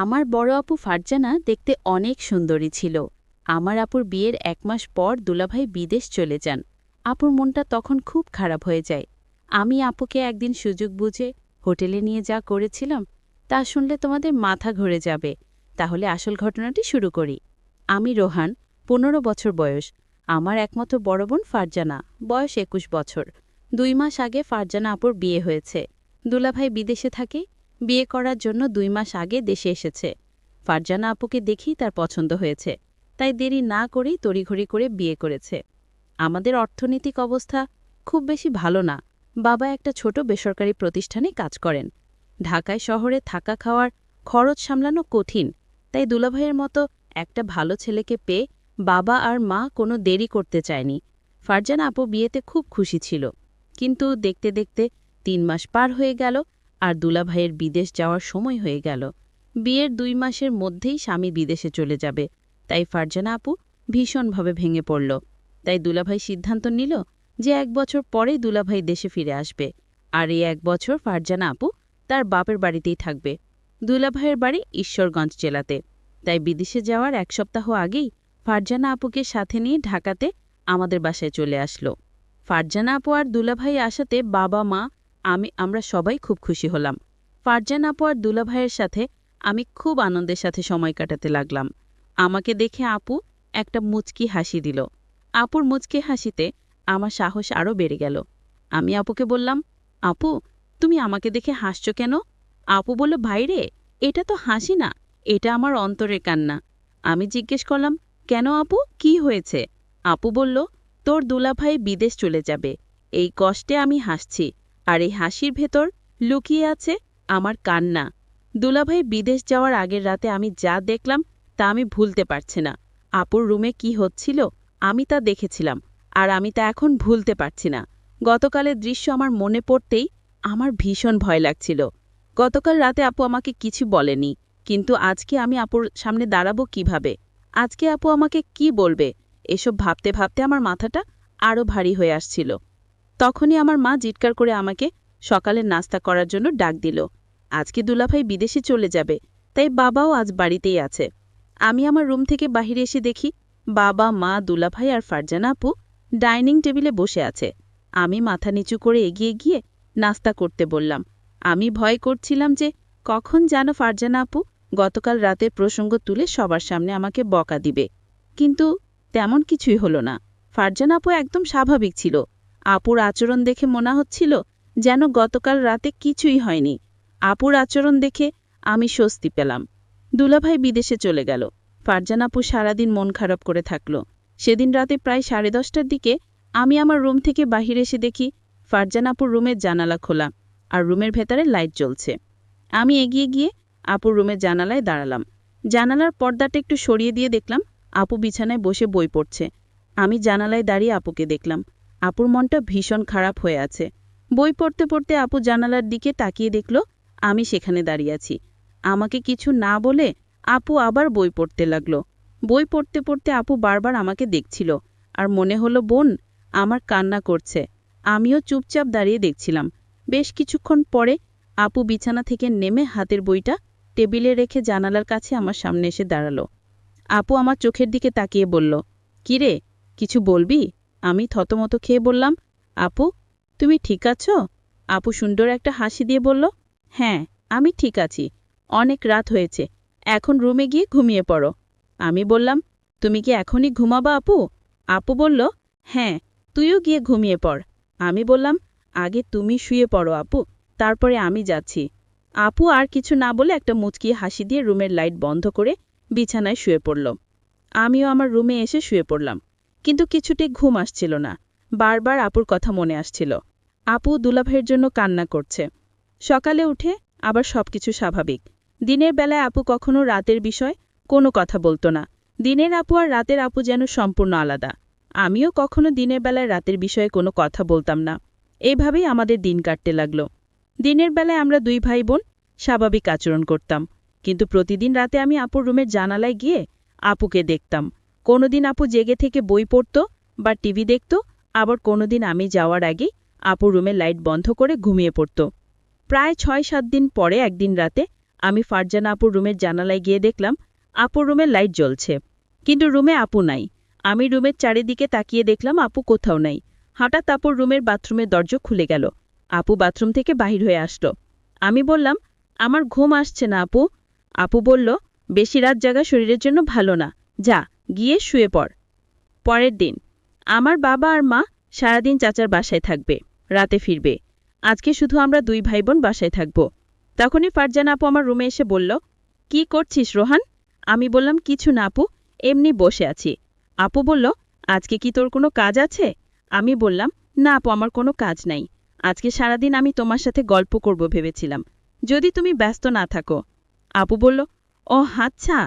আমার বড় আপু ফারজানা দেখতে অনেক সুন্দরী ছিল। আমার আপুর বিয়ের ১ মাস পর দুলাভাই বিদেশ চলে যান। আপুর মনটা তখন খুব খারাপ হয়ে যায়। আমি আপুকে একদিন সুযোগ বুঝে হোটেলে নিয়ে যা করেছিলাম তা শুনলে তোমাদের মাথা ঘুরে যাবে। তাহলে আসল ঘটনাটি শুরু করি। আমি রোহান, ১৫ বছর বয়স। আমার একমাত্র বড় বোন ফারজানা, বয়স ২১ বছর। ২ মাস আগে ফারজানা আপুর বিয়ে হয়েছে। দুলাভাই বিদেশে থাকে, বিয়ে করার জন্য ২ মাস আগে দেশে এসেছে। ফারজানা আপুকে দেখেই তার পছন্দ হয়েছে, তাই দেরি না করেই তড়িঘড়ি করে বিয়ে করেছে। আমাদের অর্থনৈতিক অবস্থা খুব বেশি ভালো না। বাবা একটা ছোট বেসরকারি প্রতিষ্ঠানে কাজ করেন। ঢাকায় শহরে থাকা খাওয়ার খরচ সামলানো কঠিন, তাই দুলাভাইয়ের মতো একটা ভালো ছেলেকে পেয়ে বাবা আর মা কোনো দেরি করতে চায়নি। ফারজানা আপু বিয়েতে খুব খুশি ছিল, কিন্তু দেখতে দেখতে ৩ মাস পার হয়ে গেল আর দুলাভাইয়ের বিদেশ যাওয়ার সময় হয়ে গেল। বিয়ের ২ মাসের মধ্যেই স্বামী বিদেশে চলে যাবে, তাই ফারজানা আপু ভীষণভাবে ভেঙে পড়ল। তাই দুলাভাই সিদ্ধান্ত নিল যে ১ বছর পরেই দুলাভাই দেশে ফিরে আসবে, আর এই ১ বছর ফারজানা আপু তার বাপের বাড়িতেই থাকবে। দুলাভাইয়ের বাড়ি ঈশ্বরগঞ্জ জেলাতে। তাই বিদেশে যাওয়ার ১ সপ্তাহ আগেই ফারজানা আপুকে সাথে নিয়ে ঢাকাতে আমাদের বাসায় চলে আসলো। ফারজানা আপু আর দুলাভাই আসাতে বাবা মা আমরা সবাই খুব খুশি হলাম। ফারজানা আপু আর দুলাভাইয়ের সাথে আমি খুব আনন্দের সাথে সময় কাটাতে লাগলাম। আমাকে দেখে আপু একটা মুচকি হাসি দিল। আপুর মুচকি হাসিতে আমার সাহস আরও বেড়ে গেল। আমি আপুকে বললাম, আপু, তুমি আমাকে দেখে হাসছো কেন? আপু বলল, ভাইরে, এটা তো হাসি না, এটা আমার অন্তরের কান্না। আমি জিজ্ঞেস করলাম, কেন আপু, কি হয়েছে? আপু বলল, তোর দুলাভাই বিদেশ চলে যাবে, এই কষ্টে আমি হাসছি, আর এই হাসির ভেতর লুকিয়ে আছে আমার কান্না। দুলাভাই বিদেশ যাওয়ার আগের রাতে আমি যা দেখলাম তা আমি ভুলতে পারছি না। আপুর রুমে কি হচ্ছিল আমি তা দেখেছিলাম, আর আমি তা এখন ভুলতে পারছি না। গতকালের দৃশ্য আমার মনে পড়তেই আমার ভীষণ ভয় লাগছিল। গতকাল রাতে আপু আমাকে কিছু বলেনি, কিন্তু আজকে আমি আপুর সামনে দাঁড়াবো কিভাবে? আজকে আপু আমাকে কি বলবে? এসব ভাবতে ভাবতে আমার মাথাটা আরও ভারী হয়ে আসছিল। তখনই আমার মা জিৎকার করে আমাকে সকালের নাস্তা করার জন্য ডাক দিল। আজকে দুলাভাই বিদেশে চলে যাবে, তাই বাবাও আজ বাড়িতেই আছে। আমি আমার রুম থেকে বাহিরে এসে দেখি বাবা, মা, দুলাভাই আর ফারজানা আপু ডাইনিং টেবিলে বসে আছে। আমি মাথা নিচু করে এগিয়ে গিয়ে নাস্তা করতে বললাম। আমি ভয় করছিলাম যে কখন যেন ফারজানা আপু গতকাল রাতের প্রসঙ্গ তুলে সবার সামনে আমাকে বকা দিবে, কিন্তু তেমন কিছুই হলো না। ফারজানা আপু একদম স্বাভাবিক ছিল। আপুর আচরণ দেখে মনে হচ্ছিল যেন গতকাল রাতে কিছুই হয়নি। আপুর আচরণ দেখে আমি স্বস্তি পেলাম। দুলাভাই বিদেশে চলে গেল। ফারজানা আপু সারাদিন মন খারাপ করে থাকল। সেদিন রাতে প্রায় 10:30টার দিকে আমি আমার রুম থেকে বাহিরে এসে দেখি ফারজানা আপুর রুমের জানালা খোলা, আর রুমের ভেতরে লাইট জ্বলছে। আমি এগিয়ে গিয়ে আপুর রুমের জানালায় দাঁড়ালাম। জানালার পর্দাটা একটু সরিয়ে দিয়ে দেখলাম আপু বিছানায় বসে বই পড়ছে। আমি জানালায় দাঁড়িয়ে আপুকে দেখলাম। আপুর মনটা ভীষণ খারাপ হয়ে আছে। বই পড়তে পড়তে আপু জানালার দিকে তাকিয়ে দেখল আমি সেখানে দাঁড়িয়ে আছি। আমাকে কিছু না বলে আপু আবার বই পড়তে লাগল। বই পড়তে পড়তে আপু বারবার আমাকে দেখছিল, আর মনে হলো বোন আমার কান্না করছে। আমিও চুপচাপ দাঁড়িয়ে দেখছিলাম। বেশ কিছুক্ষণ পরে আপু বিছানা থেকে নেমে হাতের বইটা টেবিলে রেখে জানালার কাছে আমার সামনে এসে দাঁড়ালো। আপু আমার চোখের দিকে তাকিয়ে বলল, কিরে, কিছু বলবি? আমি থতমত খেয়ে বললাম, আপু, তুমি ঠিক আছো? আপু সুন্দর একটা হাসি দিয়ে বলল, হ্যাঁ, আমি ঠিক আছি। অনেক রাত হয়েছে, এখন রুমে গিয়ে ঘুমিয়ে পড়ো। আমি বললাম, তুমি কি এখনই ঘুমাবা আপু? আপু বলল, হ্যাঁ, তুইও গিয়ে ঘুমিয়ে পড়। আমি বললাম, আগে তুমি শুয়ে পড়ো আপু, তারপরে আমি যাচ্ছি। আপু আর কিছু না বলে একটা মুচকি হাসি দিয়ে রুমের লাইট বন্ধ করে বিছানায় শুয়ে পড়ল। আমিও আমার রুমে এসে শুয়ে পড়লাম, কিন্তু কিছুতেই ঘুম আসছিল না। বারবার আপুর কথা মনে আসছিল। আপু দুলাভাইয়ের জন্য কান্না করছে। সকালে উঠে আবার সবকিছু স্বাভাবিক। দিনের বেলায় আপু কখনো রাতের বিষয় কোনো কথা বলতো না। দিনের আপু আর রাতের আপু যেন সম্পূর্ণ আলাদা। আমিও কখনো দিনের বেলায় রাতের বিষয়ে কোনো কথা বলতাম না। এইভাবেই আমাদের দিন কাটতে লাগলো। দিনের বেলায় আমরা 2 ভাই বোন স্বাভাবিক আচরণ করতাম, কিন্তু প্রতিদিন রাতে আমি আপুর রুমের জানালায় গিয়ে আপুকে দেখতাম। কোনোদিন আপু জেগে থেকে বই পড়ত বা টিভি দেখত, আবার কোনোদিন আমি যাওয়ার আগেই আপুর রুমের লাইট বন্ধ করে ঘুমিয়ে পড়ত। প্রায় 6-7 দিন পরে একদিন রাতে আমি ফারজানা আপুর রুমের জানালায় গিয়ে দেখলাম আপুর রুমের লাইট জ্বলছে, কিন্তু রুমে আপু নাই। আমি রুমের চারিদিকে তাকিয়ে দেখলাম আপু কোথাও নাই। হঠাৎ আপুর রুমের বাথরুমের দরজা খুলে গেল। আপু বাথরুম থেকে বাহির হয়ে আসলো। আমি বললাম, আমার ঘুম আসছে না আপু। আপু বলল, বেশি রাত জাগা শরীরের জন্য ভালো না, যা গিয়ে শুয়ে পড়। পরের দিন আমার বাবা আর মা সারাদিন চাচার বাসায় থাকবে, রাতে ফিরবে। আজকে শুধু আমরা দুই ভাই বোন বাসায় থাকব। তখনই ফারজানা আপু আমার রুমে এসে বলল, কি করছিস রোহান? আমি বললাম, কিছু না আপু, এমনি বসে আছি। আপু বলল, আজকে কি তোর কোনো কাজ আছে? আমি বললাম, না আপু, আমার কোনো কাজ নাই। আজকে সারাদিন আমি তোমার সাথে গল্প করব ভেবেছিলাম, যদি তুমি ব্যস্ত না থাকো। আপু বলল, ও আচ্ছা,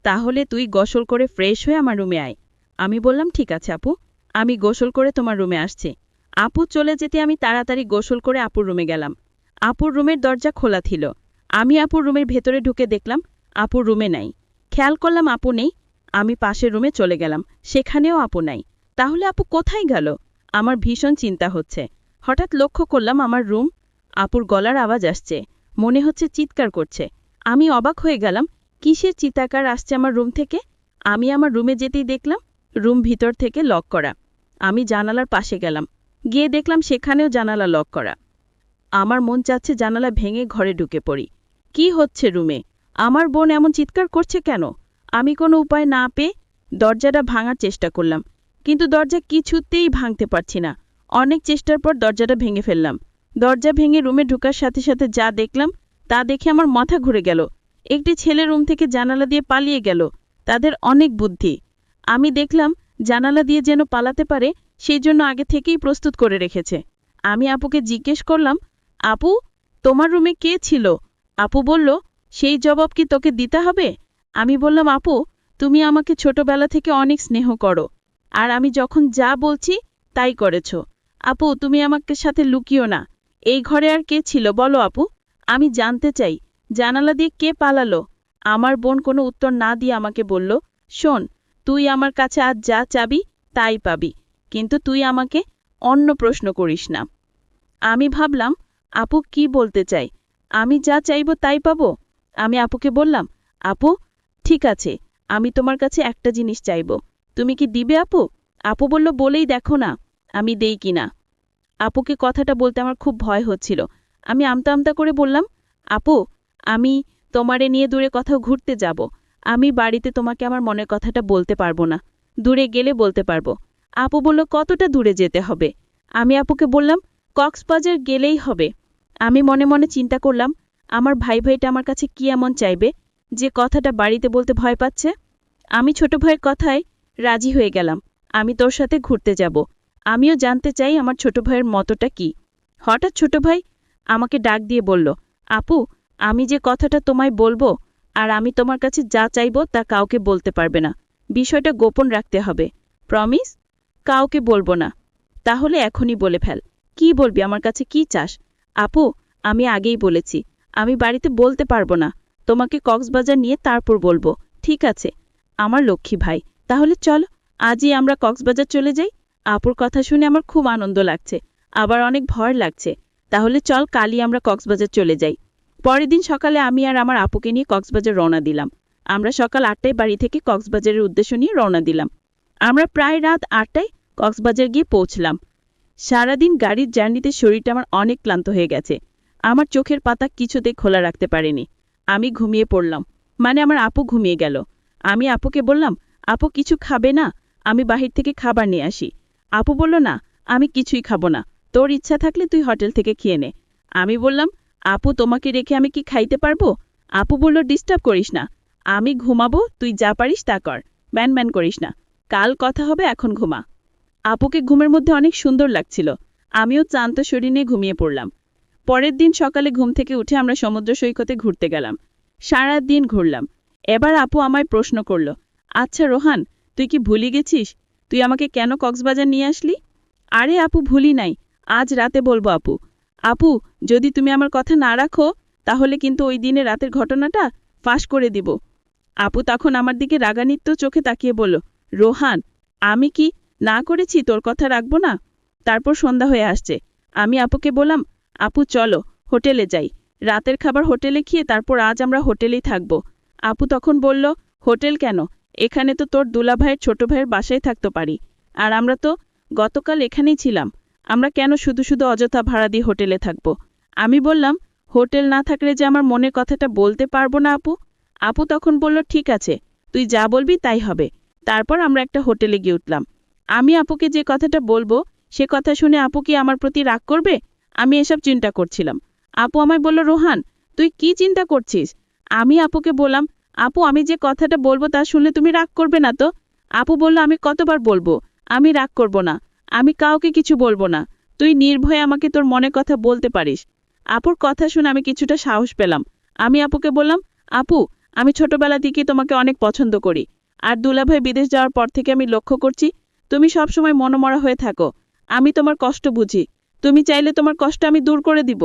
তাহলে তুই গোসল করে ফ্রেশ হয়ে আমার রুমে আয়। আমি বললাম, ঠিক আছে আপু, আমি গোসল করে তোমার রুমে আসছি। আপু চলে যেতে আমি তাড়াতাড়ি গোসল করে আপুর রুমে গেলাম। আপুর রুমের দরজা খোলা ছিল। আমি আপুর রুমের ভেতরে ঢুকে দেখলাম আপুর রুমে নাই। খেয়াল করলাম আপু নেই। আমি পাশের রুমে চলে গেলাম, সেখানেও আপু নাই। তাহলে আপু কোথায় গেল? আমার ভীষণ চিন্তা হচ্ছে। হঠাৎ লক্ষ্য করলাম আমার রুম, আপুর গলার আওয়াজ আসছে, মনে হচ্ছে চিৎকার করছে। আমি অবাক হয়ে গেলাম, কিসের চিৎকার আসছে আমার রুম থেকে? আমি আমার রুমে যেতেই দেখলাম রুম ভিতর থেকে লক করা। আমি জানালার পাশে গেলাম, গিয়ে দেখলাম সেখানেও জানালা লক করা। আমার মন চাচ্ছে জানালা ভেঙে ঘরে ঢুকে পড়ি। কি হচ্ছে রুমে? আমার বোন এমন চিৎকার করছে কেন? আমি কোনো উপায় না পেয়ে দরজাটা ভাঙার চেষ্টা করলাম, কিন্তু দরজা কিছুতেই ভাঙতে পারছি না। অনেক চেষ্টার পর দরজাটা ভেঙে ফেললাম। দরজা ভেঙে রুমে ঢোকার সাথে সাথে যা দেখলাম তা দেখে আমার মাথা ঘুরে গেল। একটি ছেলে রুম থেকে জানালা দিয়ে পালিয়ে গেল। তাদের অনেক বুদ্ধি। আমি দেখলাম জানালা দিয়ে যেন পালাতে পারে সেই জন্য আগে থেকেই প্রস্তুত করে রেখেছে। আমি আপুকে জিজ্ঞেস করলাম, আপু, তোমার রুমে কে ছিল? আপু বলল, সেই জবাব কি তোকে দিতে হবে? আমি বললাম, আপু, তুমি আমাকে ছোটবেলা থেকে অনেক স্নেহ করো, আর আমি যখন যা বলছি তাই করেছ। আপু, তুমি আমাকে সাথে লুকিও না। এই ঘরে আর কে ছিল বলো আপু, আমি জানতে চাই। জানালা দিয়ে কে পালালো? আমার বোন কোনো উত্তর না দিয়ে আমাকে বলল, শোন, তুই আমার কাছে আজ যা চাবি তাই পাবি, কিন্তু তুই আমাকে অন্য প্রশ্ন করিস না। আমি ভাবলাম আপু কি বলতে চাই, আমি যা চাইব তাই পাবো। আমি আপুকে বললাম, আপু, ঠিক আছে, আমি তোমার কাছে একটা জিনিস চাইব, তুমি কি দিবে আপু? আপু বলল, বলেই দেখো না আমি দেই কিনা। আপুকে কথাটা বলতে আমার খুব ভয় হচ্ছিল। আমি আমতা আমতা করে বললাম, আপু, আমি তোমারে নিয়ে দূরে কোথাও ঘুরতে যাব। আমি বাড়িতে তোমাকে আমার মনের কথাটা বলতে পারবো না, দূরে গেলে বলতে পারবো। আপু বলল, কতটা দূরে যেতে হবে? আমি আপুকে বললাম, কক্সবাজার গেলেই হবে। আমি মনে মনে চিন্তা করলাম, আমার ভাইটা আমার কাছে কি এমন চাইবে যে কথাটা বাড়িতে বলতে ভয় পাচ্ছে। আমি ছোট ভাইয়ের কথায় রাজি হয়ে গেলাম, আমি তোর সাথে ঘুরতে যাব। আমিও জানতে চাই আমার ছোট ভাইয়ের মতটা কি। হঠাৎ ছোট ভাই আমাকে ডাক দিয়ে বলল, আপু, আমি যে কথাটা তোমায় বলবো আর আমি তোমার কাছে যা চাইব তা কাউকে বলতে পারবে না, বিষয়টা গোপন রাখতে হবে। প্রমিস? কাউকে বলবো না। তাহলে এখনই বলে ফেল, কি বলবি, আমার কাছে কি চাস? আপু, আমি আগেই বলেছি আমি বাড়িতে বলতে পারবো না, তোমাকে কক্সবাজার নিয়ে তারপর বলবো। ঠিক আছে আমার লক্ষ্মী ভাই, তাহলে চলো আজই আমরা কক্সবাজার চলে যাই। আপুর কথা শুনে আমার খুব আনন্দ লাগছে, আবার অনেক ভয় লাগছে। তাহলে চল কালই আমরা কক্সবাজার চলে যাই। পরের দিন সকালে আমি আর আমার আপুকে নিয়ে কক্সবাজার রওনা দিলাম। আমরা সকাল 8টায় বাড়ি থেকে কক্সবাজারের উদ্দেশ্য নিয়ে রওনা দিলাম। আমরা প্রায় রাত 8টায় কক্সবাজার গিয়ে পৌঁছলাম। সারাদিন গাড়ির জার্নিতে শরীরটা আমার অনেক ক্লান্ত হয়ে গেছে। আমার চোখের পাতা কিছুতে খোলা রাখতে পারিনি। আমি ঘুমিয়ে পড়লাম, মানে আমার আপু ঘুমিয়ে গেল। আমি আপুকে বললাম, আপু কিছু খাবে না? আমি বাহির থেকে খাবার নিয়ে আসি। আপু বলল, না, আমি কিছুই খাবো না, তোর ইচ্ছা থাকলে তুই হোটেল থেকে খেয়ে নে। আমি বললাম, আপু তোমাকে রেখে আমি কি খাইতে পারবো? আপু বলল, ডিস্টার্ব করিস না, আমি ঘুমাবো, তুই যা পারিস তা কর, ব্যান ব্যান করিস না, কাল কথা হবে, এখন ঘুমা। আপুকে ঘুমের মধ্যে অনেক সুন্দর লাগছিল। আমিও ক্লান্ত শরীর নিয়ে ঘুমিয়ে পড়লাম। পরের দিন সকালে ঘুম থেকে উঠে আমরা সমুদ্র সৈকতে ঘুরতে গেলাম। সারা দিন ঘুরলাম। এবার আপু আমায় প্রশ্ন করল, আচ্ছা রোহান, তুই কি ভুলে গেছিস তুই আমাকে কেন কক্সবাজার নিয়ে আসলি? আরে আপু, ভুলি নাই, আজ রাতে বলবো আপু। আপু, যদি তুমি আমার কথা না রাখো তাহলে কিন্তু ওই দিনে রাতের ঘটনাটা ফাঁস করে দিব। আপু তখন আমার দিকে রাগান্বিত চোখে তাকিয়ে বলল, রোহান, আমি কি না করেছি তোর কথা রাখবো না? তারপর সন্ধ্যা হয়ে আসছে। আমি আপুকে বললাম, আপু চলো হোটেলে যাই, রাতের খাবার হোটেলে খেয়ে তারপর আজ আমরা হোটেলেই থাকব। আপু তখন বলল, হোটেল কেন? এখানে তো তোর দুলাভাইয়ের ছোট ভাইয়ের বাসায় থাকতে পারি। আর আমরা তো গতকাল এখানেই ছিলাম। আমরা কেন শুধু শুধু অযথা ভাড়া দিয়ে হোটেলে থাকব? আমি বললাম, হোটেল না থাকলে যে আমার মনের কথাটা বলতে পারবো না আপু। আপু তখন বলল, ঠিক আছে, তুই যা বলবি তাই হবে। তারপর আমরা একটা হোটেলে গিয়ে উঠলাম। আমি আপুকে যে কথাটা বলবো সে কথা শুনে আপু কি আমার প্রতি রাগ করবে? আমি এসব চিন্তা করছিলাম। আপু আমায় বলল, রোহান, তুই কি চিন্তা করছিস? আমি আপুকে বললাম, আপু আমি যে কথাটা বলবো তা শুনলে তুমি রাগ করবে না তো? আপু বলল, আমি কতবার বলবো আমি রাগ করব না, আমি কাউকে কিছু বলবো না, তুই নির্ভয়ে আমাকে তোর মনের কথা বলতে পারিস। আপুর কথা শুনে আমি কিছুটা সাহস পেলাম। আমি আপুকে বললাম, আপু আমি ছোটবেলা থেকে তোমাকে অনেক পছন্দ করি। আর দুলাভাই বিদেশ যাওয়ার পর থেকে আমি লক্ষ্য করছি তুমি সবসময় মনমরা হয়ে থাকো। আমি তোমার কষ্ট বুঝি। তুমি চাইলে তোমার কষ্ট আমি দূর করে দিব।